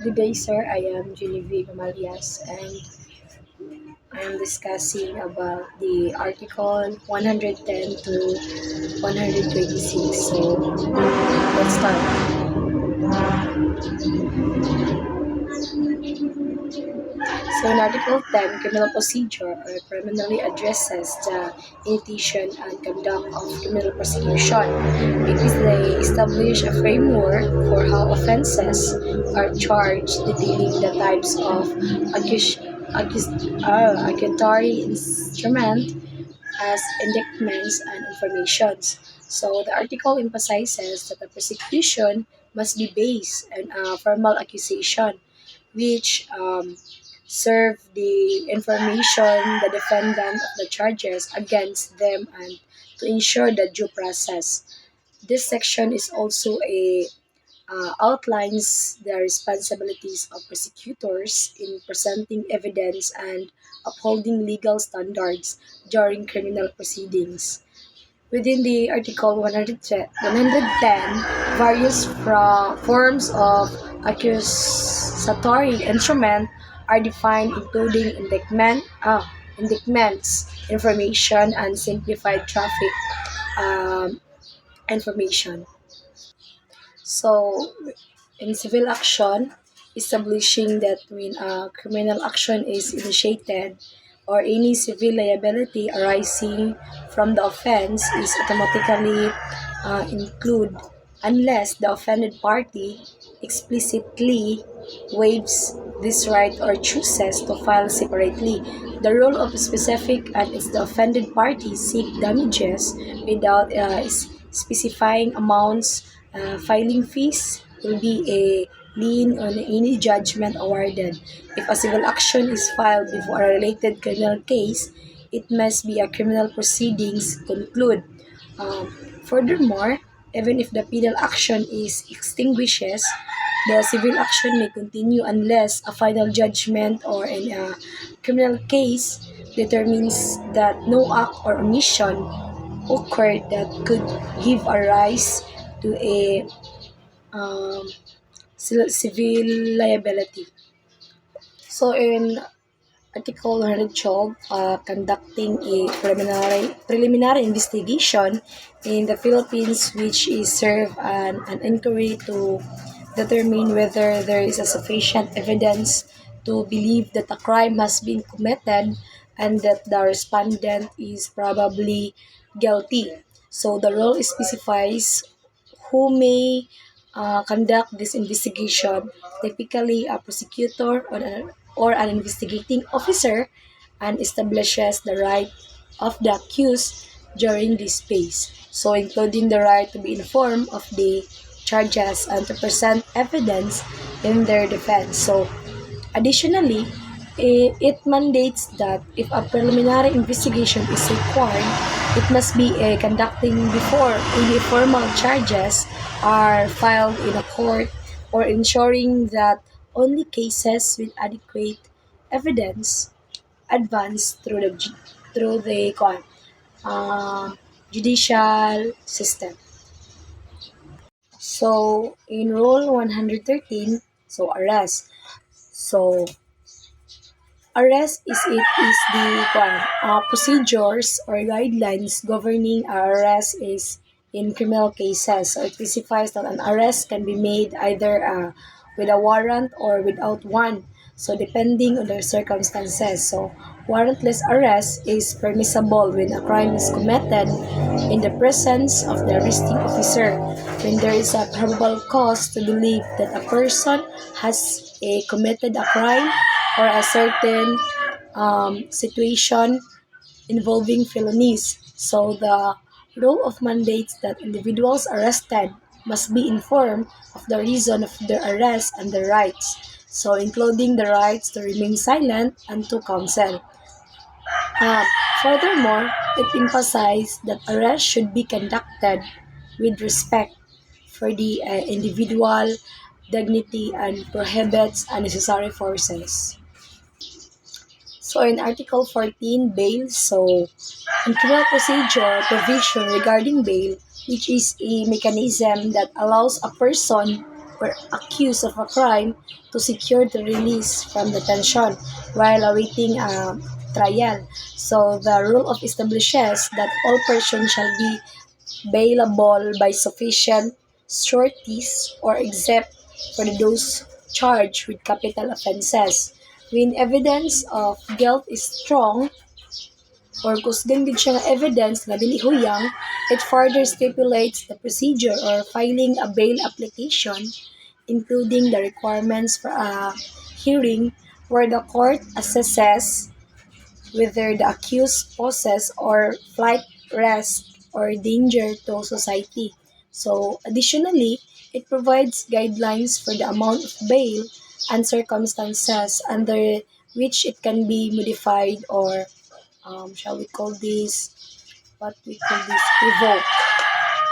Good day, sir. I am Genevieve Amalias, and I'm discussing about the article 110 to 126. So, let's start. So, in Article 10, criminal procedure primarily addresses the initiation and conduct of criminal prosecution. It is they establish a framework for how offenses are charged, detailing the types of accusatory instrument as indictments and informations. So the article emphasizes that the prosecution must be based on a formal accusation, which serve the information the defendant of the charges against them and to ensure the due process. This section is also a outlines the responsibilities of prosecutors in presenting evidence and upholding legal standards during criminal proceedings. Within the Article 110, various forms of accusatory instrument are defined, including indictments, information, and simplified traffic um, information. So, in civil action, establishing that when a criminal action is initiated or any civil liability arising from the offense is automatically included unless the offended party explicitly waives this right or chooses to file separately. The role of specific and is the offended party seek damages without specifying amounts. Filing fees will be a lien on any judgment awarded. If a civil action is filed before a related criminal case, it must be a criminal proceedings conclude. Um, Furthermore, even if the penal action is extinguishes, the civil action may continue unless a final judgment or in a criminal case determines that no act or omission occurred that could give a rise to a um, civil liability. So in Article 112, conducting a preliminary investigation in the Philippines, which is serve an inquiry to determine whether there is a sufficient evidence to believe that a crime has been committed and that the respondent is probably guilty. So the rule specifies who may conduct this investigation, typically a prosecutor or an investigating officer, and establishes the right of the accused during this phase. So, including the right to be informed of the charges and to present evidence in their defense. So, additionally, it mandates that if a preliminary investigation is required, it must be conducting before any formal charges are filed in a court or ensuring that only cases with adequate evidence advance through the uh, judicial system. So in Rule 113, so arrest. So arrest is the procedures or guidelines governing arrest is in criminal cases. So it specifies that an arrest can be made either with a warrant or without one. So depending on the circumstances. So warrantless arrest is permissible when a crime is committed in the presence of the arresting officer, when there is a probable cause to believe that a person has committed a crime or a certain situation involving felonies. So the rule of mandates that individuals arrested must be informed of the reason of their arrest and their rights. So including the rights to remain silent and to counsel. Uh, Furthermore, it emphasized that arrest should be conducted with respect for the individual dignity and prohibits unnecessary forces. So in Article 14, bail, so in criminal procedure provision regarding bail, which is a mechanism that allows a person or accused of a crime to secure the release from detention while awaiting a trial. So the rule of establishes that all persons shall be bailable by sufficient sureties or except for those charged with capital offenses. When evidence of guilt is strong, or kusgan gid siya nga evidence nga dili huyang, it further stipulates the procedure or filing a bail application, including the requirements for a hearing where the court assesses whether the accused poses or flight risk or danger to society. So, additionally, it provides guidelines for the amount of bail and circumstances under which it can be modified or shall we call this, what we call this,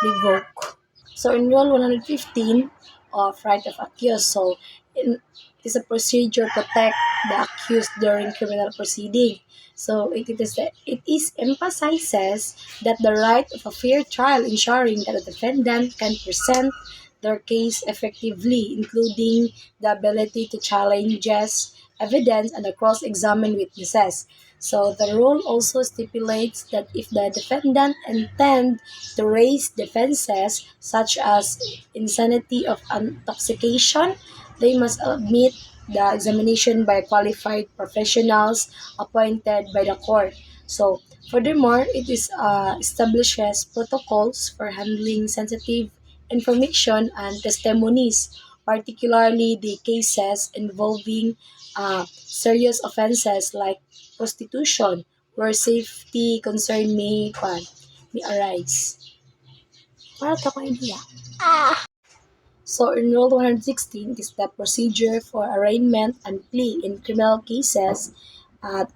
revoke. So in Rule 115 of Right of Accused, so it is a procedure to protect the accused during criminal proceeding. So it is emphasizes that the right of a fair trial, ensuring that the defendant can present their case effectively, including the ability to challenge evidence and to cross-examine witnesses. So the rule also stipulates that if the defendant intend to raise defenses such as insanity of intoxication, they must admit the examination by qualified professionals appointed by the court. So, furthermore, it is establishes protocols for handling sensitive information and testimonies, particularly the cases involving serious offenses like prostitution, where safety concern may arise. Para to ko idea. So in Rule 116, it is the procedure for arraignment and plea in criminal cases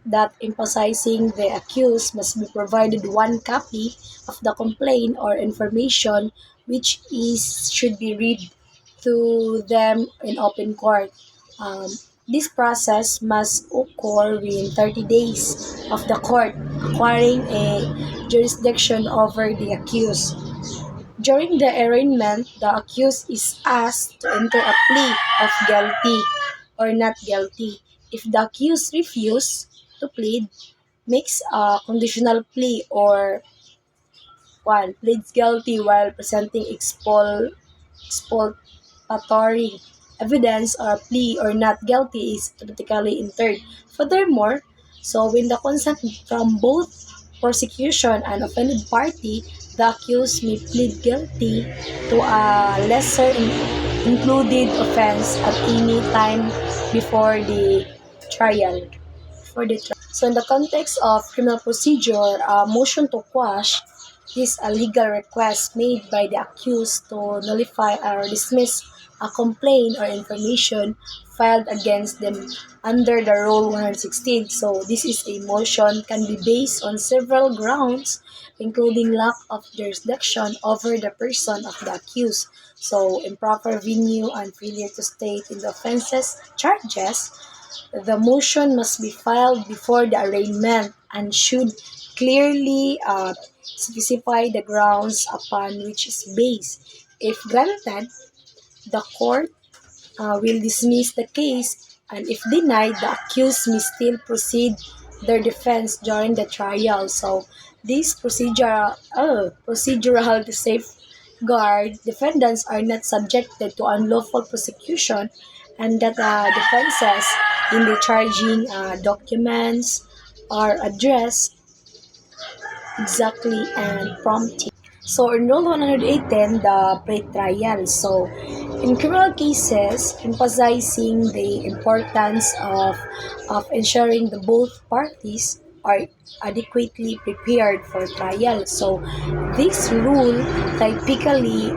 that emphasizing the accused must be provided one copy of the complaint or information which is should be read to them in open court. Um, this process must occur within 30 days of the court acquiring a jurisdiction over the accused. During the arraignment, the accused is asked to enter a plea of guilty or not guilty. If the accused refuses to plead, makes a conditional plea or one pleads guilty while presenting exculpatory evidence or plea or not guilty is automatically entered. Furthermore, so when the consent from both prosecution and offended party, the accused may plead guilty to a lesser included offense at any time before the trial. So in the context of criminal procedure, a motion to quash is a legal request made by the accused to nullify or dismiss a complaint or information filed against them under the Rule 116. So this is a motion can be based on several grounds, including lack of jurisdiction over the person of the accused. So improper venue and failure to state in the offenses charges, the motion must be filed before the arraignment and should clearly specify the grounds upon which is based. If granted, the court will dismiss the case, and if denied, the accused may still proceed their defense during the trial. So, these procedural safeguard defendants are not subjected to unlawful prosecution, and that defenses in the charging documents are addressed exactly and promptly. So in Rule 118, the pre-trial. So in criminal cases, emphasizing the importance of ensuring the both parties are adequately prepared for trial. So this rule typically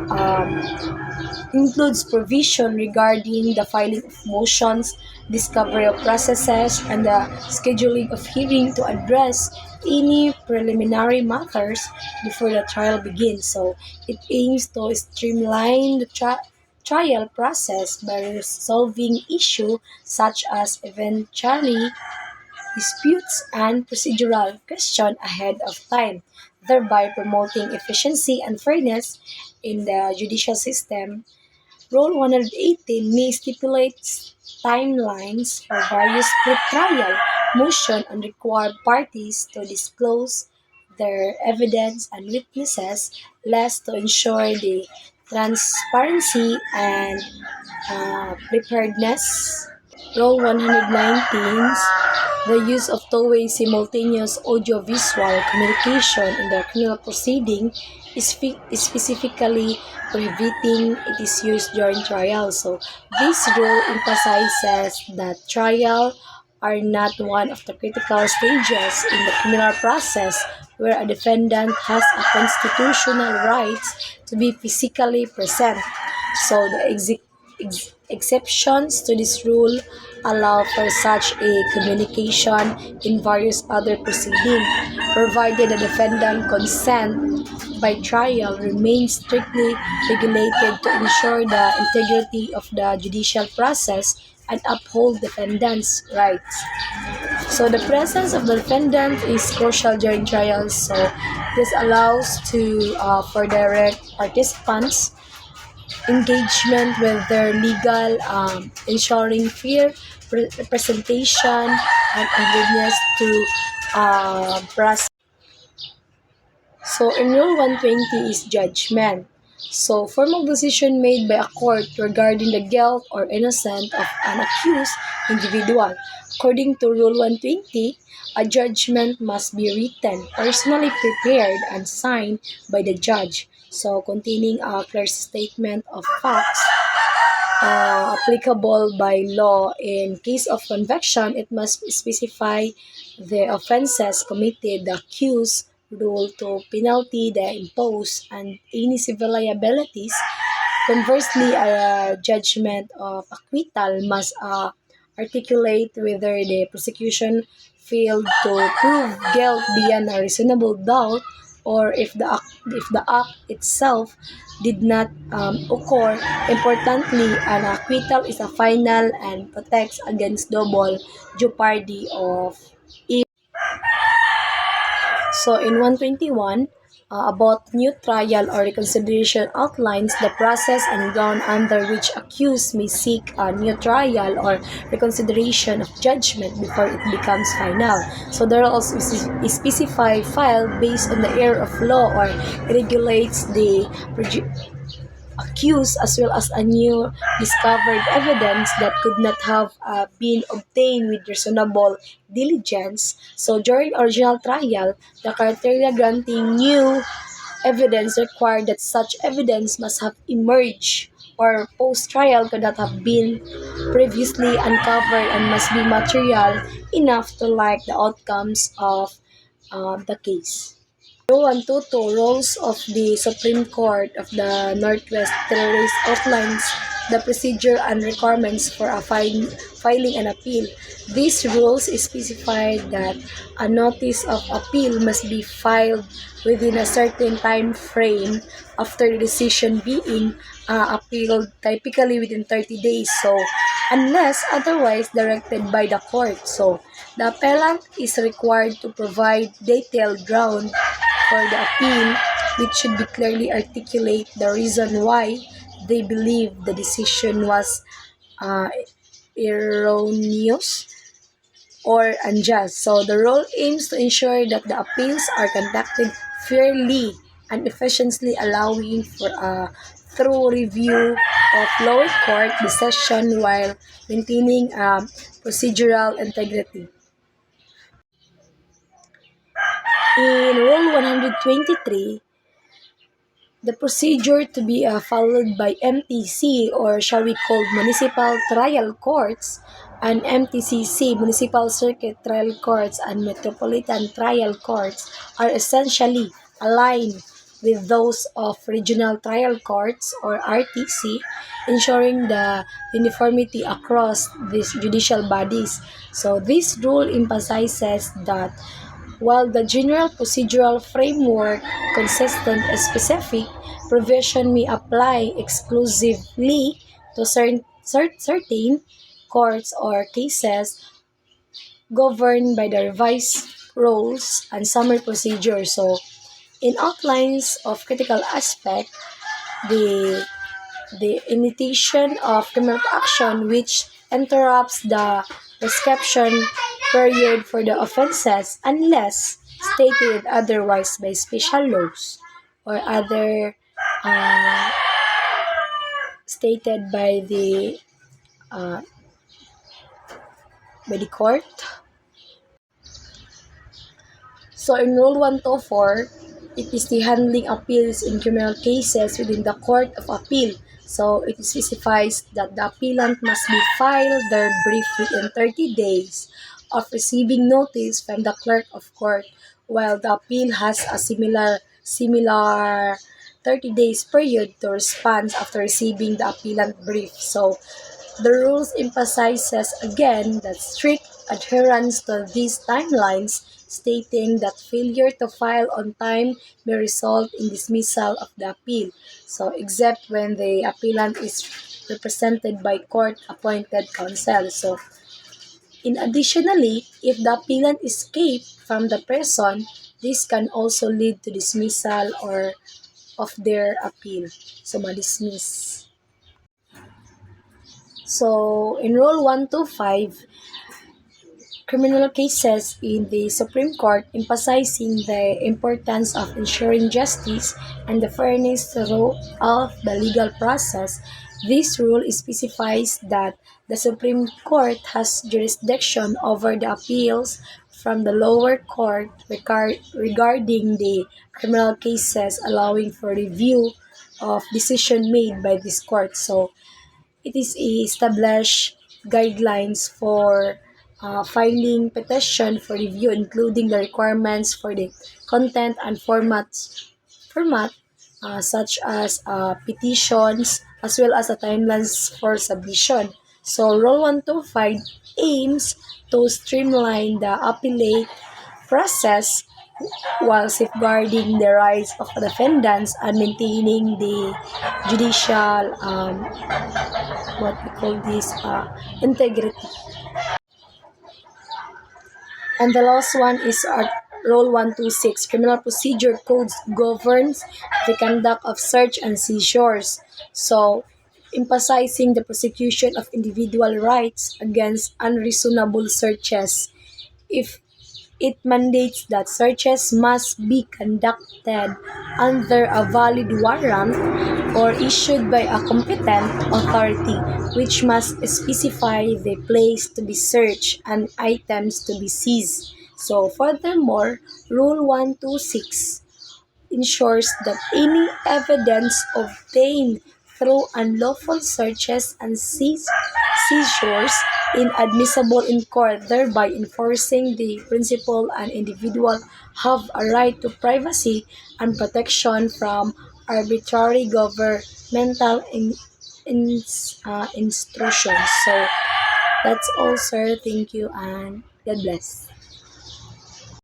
includes provision regarding the filing of motions, discovery of processes, and the scheduling of hearing to address any preliminary matters before the trial begins. So it aims to streamline the trial process by resolving issues such as eventually disputes and procedural questions ahead of time, thereby promoting efficiency and fairness in the judicial system. Rule 118 may stipulate timelines for various pre-trial motion and require parties to disclose their evidence and witnesses, lest to ensure the transparency and preparedness. Rule 119, the use of two-way simultaneous audio-visual communication in the criminal proceeding is specifically prohibiting its use during trial. So, this rule emphasizes that trial are not one of the critical stages in the criminal process where a defendant has a constitutional right to be physically present. So, the exceptions to this rule allow for such a communication in various other proceedings, provided the defendant consent by trial remains strictly regulated to ensure the integrity of the judicial process and uphold defendant's rights. So the presence of the defendant is crucial during trials. So this allows to for direct participants engagement with their legal, ensuring fair representation and awareness to process. So in Rule 120 is judgment. So formal decision made by a court regarding the guilt or innocence of an accused individual. According to Rule 120, a judgment must be written, personally prepared, and signed by the judge. So containing a clear statement of facts applicable by law. In case of conviction, it must specify the offenses committed, the accused, rule to penalty they impose, and any civil liabilities. Conversely, a judgment of acquittal must articulate whether the prosecution failed to prove guilt beyond a reasonable doubt, or if the act itself did not occur. Importantly, an acquittal is a final and protects against double jeopardy of evil. So in 121, about new trial or reconsideration outlines the process and ground under which accused may seek a new trial or reconsideration of judgment before it becomes final. So there are also specified file based on the error of law or regulates the accused as well as a new discovered evidence that could not have been obtained with reasonable diligence. So during original trial, the criteria granting new evidence required that such evidence must have emerged or post-trial could not have been previously uncovered and must be material enough to like the outcomes of the case. Rule 122, Rules of the Supreme Court of the Northwest Territories outlines the procedure and requirements for filing an appeal. These rules specify that a notice of appeal must be filed within a certain time frame after the decision being appealed, typically within 30 days. So, unless otherwise directed by the court. So, the appellant is required to provide detailed ground for the appeal, which should be clearly articulate the reason why they believe the decision was erroneous or unjust. So the rule aims to ensure that the appeals are conducted fairly and efficiently, allowing for a thorough review of lower court decision while maintaining procedural integrity. In Rule 123, the procedure to be followed by MTC, or shall we call municipal trial courts, and MTCC, municipal circuit trial courts, and metropolitan trial courts, are essentially aligned with those of regional trial courts, or RTC, ensuring the uniformity across these judicial bodies. So this rule emphasizes that while the general procedural framework consistent and specific, provision may apply exclusively to certain courts or cases governed by the revised rules and summary procedure. So, in outlines of critical aspect, the the initiation of criminal action which interrupts the prescription period for the offenses unless stated otherwise by special laws or other uh, stated uh, by the court. So in Rule 124, it is the handling appeals in criminal cases within the Court of Appeal. So it specifies that the appellant must be filed their brief within 30 days of receiving notice from the clerk of court, while the appeal has a similar 30 days period to respond after receiving the appellant brief. So the rules emphasizes again that strict adherence to these timelines, stating that failure to file on time may result in dismissal of the appeal. So, except when the appellant is represented by court-appointed counsel. So, additionally, if the appellant escaped from the prison, this can also lead to dismissal or of their appeal. So, ma-dismiss. So, in Rule 125, criminal cases in the Supreme Court emphasizing the importance of ensuring justice and the fairness of the legal process. This rule specifies that the Supreme Court has jurisdiction over the appeals from the lower court regarding the criminal cases, allowing for review of decision made by this court. So it is established guidelines for filing petition for review, including the requirements for the content and format such as petitions as well as the timelines for submission. So Rule 125 aims to streamline the appellate process while safeguarding the rights of the defendants and maintaining the judicial what we call this integrity. And the last one is Rule 126. Criminal Procedure Codes governs the conduct of search and seizures. So, emphasizing the prosecution of individual rights against unreasonable searches. If it mandates that searches must be conducted under a valid warrant or issued by a competent authority, which must specify the place to be searched and items to be seized. So, furthermore, Rule 126 ensures that any evidence obtained through unlawful searches and seizures inadmissible in court, thereby enforcing the principle an individual have a right to privacy and protection from arbitrary governmental instructions. So that's all, sir. Thank you and God bless.